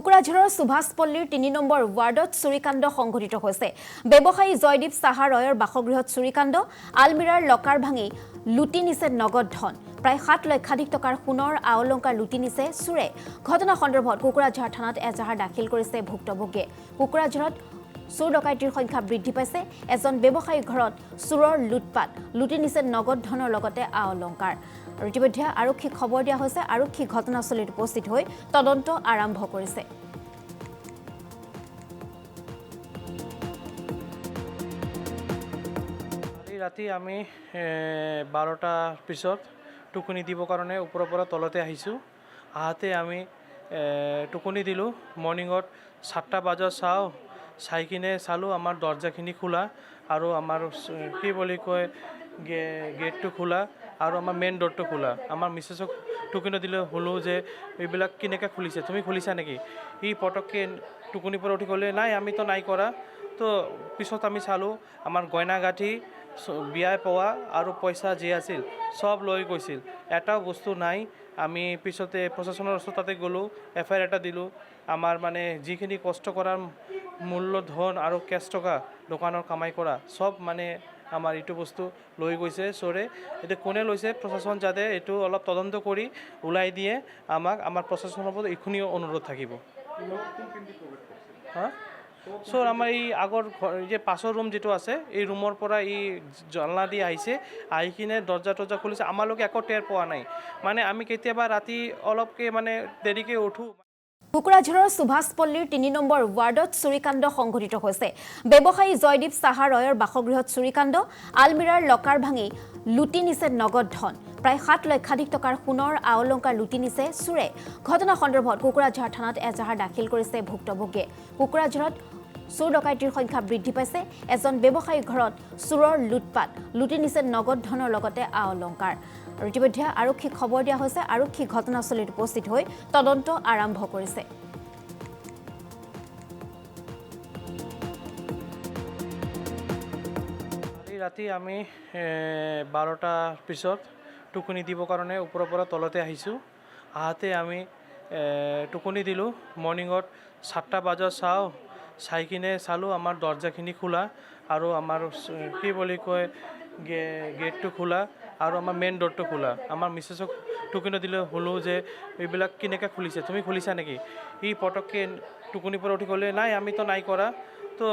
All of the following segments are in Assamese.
কোকৰাঝাৰৰ সুভাষপল্লীৰ ৩ নম্বৰ ৱাৰ্ডত চুৰিকাণ্ড সংঘটিত হৈছে। ব্যৱসায়ী জয়দীপ সাহা ৰয়ৰ বাসগৃহত চুৰিকাণ্ড, আলমিৰাৰ লকাৰ ভাঙি লুটি নিছে নগদ ধন। প্ৰায় ৭ লক্ষাধিক টকাৰ সোণৰ আওলংকাৰ লুটি নিছে চোৰে। ঘটনা সন্দৰ্ভত কোকৰাঝাৰ থানাত এজাহাৰ দাখিল কৰিছে ভুক্তভোগীয়ে। কোকৰাঝাৰত চোৰ ডকাইতিৰ সংখ্যা বৃদ্ধি পাইছে। এজন ব্যৱসায়ীৰ ঘৰত চোৰৰ লুটপাট, লুটি নিছে নগদ ধনৰ লগতে আওলংকাৰ। আৰু ইতিমধ্যে আৰক্ষীক খবৰ দিয়া হৈছে। আৰক্ষী ঘটনাস্থলীত উপস্থিত হৈ তদন্ত আৰম্ভ কৰিছে। ৰাতি আমি 12টাৰ পিছত টোকনি দিবৰ কাৰণে ওপৰৰ পৰা তলতে আহিছোঁ। আহাতে আমি টোকনি দিলোঁ। মৰ্ণিঙত 7টা বজাত চাই কিনে চালোঁ আমাৰ দৰ্জাখিনি খোলা আৰু আমাৰ কি বুলি কয় গেটটো খোলা আৰু আমাৰ মেইন ডোৰটো খোলা। আমাৰ মিছেছক টোকনি দিলে শুনো যে এইবিলাক কেনেকৈ খুলিছে, তুমি খুলিছা নেকি? ই পটককৈ টোকনিৰ পৰা উঠি ক'লে নাই আমিতো নাই কৰা। তো পিছত আমি চালোঁ আমাৰ গইনা গাঁঠি, বিয়াই পোৱা আৰু পইচা যি আছিল চব লৈ গৈছিল, এটাও বস্তু নাই। আমি পিছতে প্ৰশাসনৰ ওচৰতে গ'লোঁ, FIR এটা দিলোঁ। আমাৰ মানে যিখিনি কষ্ট কৰাৰ মূল্য ধন আৰু কেছ টকা দোকানৰ কামাই কৰা চব মানে আমাৰ এইটো বস্তু লৈ গৈছে চোৰে। এতিয়া কোনে লৈছে প্ৰশাসন যাতে এইটো অলপ তদন্ত কৰি ওলাই দিয়ে আমাক, আমাৰ প্ৰশাসনৰ ওপৰত এইখিনিও অনুৰোধ থাকিব। হা চোৰ আমাৰ এই আগৰ যে পাছৰ ৰুম যিটো আছে এই ৰুমৰ পৰা এই জালনা দি আহিছে, আহি কিনে দৰ্জা তৰ্জা খুলিছে। আমালোকে একো টেৰ পোৱা নাই। মানে আমি কেতিয়াবা ৰাতি অলপকৈ মানে দেৰিকৈ উঠোঁ। কোকৰাঝাৰৰ সুভাষপল্লীৰ ৩ নম্বৰ ৱাৰ্ডত চুৰিকাণ্ড সংঘটিত হৈছে। ব্যৱসায়ী জয়দীপ সাহা ৰয়ৰ বাসগৃহত চুৰিকাণ্ড, আলমিৰাৰ লকাৰ ভাঙি লুটি নিছে নগদ ধন। প্ৰায় ৭ লক্ষাধিক টকাৰ সোণৰ আওলংকাৰ লুটি নিছে চোৰে। ঘটনা সন্দৰ্ভত কোকৰাঝাৰ থানাত এজাহাৰ দাখিল কৰিছে ভুক্তভোগীয়ে। কোকৰাঝাৰত চোৰ ডকাইতিৰ সংখ্যা বৃদ্ধি পাইছে। এজন ব্যৱসায়ীৰ ঘৰত চোৰৰ লুটপাট, লুটি নিছে নগদ ধনৰ লগতে আওলংকাৰ। আৰু ইতিমধ্যে আৰক্ষীক খবৰ দিয়া হৈছে। আৰক্ষী ঘটনাস্থলীত উপস্থিত হৈ তদন্ত আৰম্ভ কৰিছে। ৰাতি আমি 12টাৰ পিছত টোকনি দিবৰ কাৰণে ওপৰৰ পৰা তলতে আহিছোঁ। আহাতে আমি টোকনি দিলোঁ। মৰ্ণিঙত 7টা বজাত চাই কিনে চালোঁ আমাৰ দৰ্জাখিনি খোলা আৰু আমাৰ কি বুলি কয় গেটটো খোলা আৰু আমাৰ মেইন ডোৰটো খোলা। আমাৰ মিছেছক টোকনি দিলে শুনো যে এইবিলাক কেনেকৈ খুলিছে, তুমি খুলিছা নেকি? ই পটককৈ টোকনিৰ পৰা উঠি ক'লে নাই আমিতো নাই কৰা। তো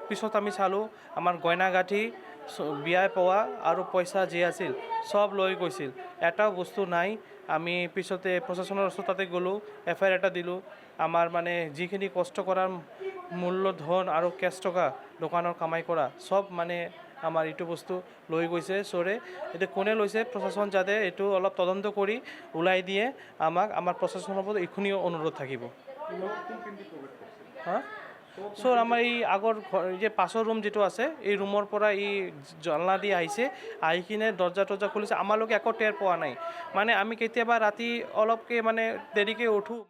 পিছত আমি চালোঁ আমাৰ গইনা গাঁঠি, বিয়াই পোৱা আৰু পইচা যি আছিল চব লৈ গৈছিল, এটাও বস্তু নাই। আমি পিছতে প্ৰশাসনৰ ওচৰতে গ'লোঁ, FIR এটা দিলোঁ। আমাৰ মানে যিখিনি কষ্ট কৰাৰ মূল্য ধন আৰু কেছ টকা দোকানৰ কামাই কৰা চব মানে আমাৰ এইটো বস্তু লৈ গৈছে চোৰে। এতিয়া কোনে লৈছে প্ৰশাসন যাতে এইটো অলপ তদন্ত কৰি ওলাই দিয়ে আমাক, আমাৰ প্ৰশাসনৰ ওপৰত এইখিনিও অনুৰোধ থাকিব। হা চোৰ আমাৰ এই আগৰ যে পাছৰ ৰুম যিটো আছে এই ৰুমৰ পৰা এই জালনা দি আহিছে, আহি কিনে দৰ্জা তৰ্জা খুলিছে। আমালোকে একো টেৰ পোৱা নাই। মানে আমি কেতিয়াবা ৰাতি অলপকৈ মানে দেৰিকৈ উঠোঁ।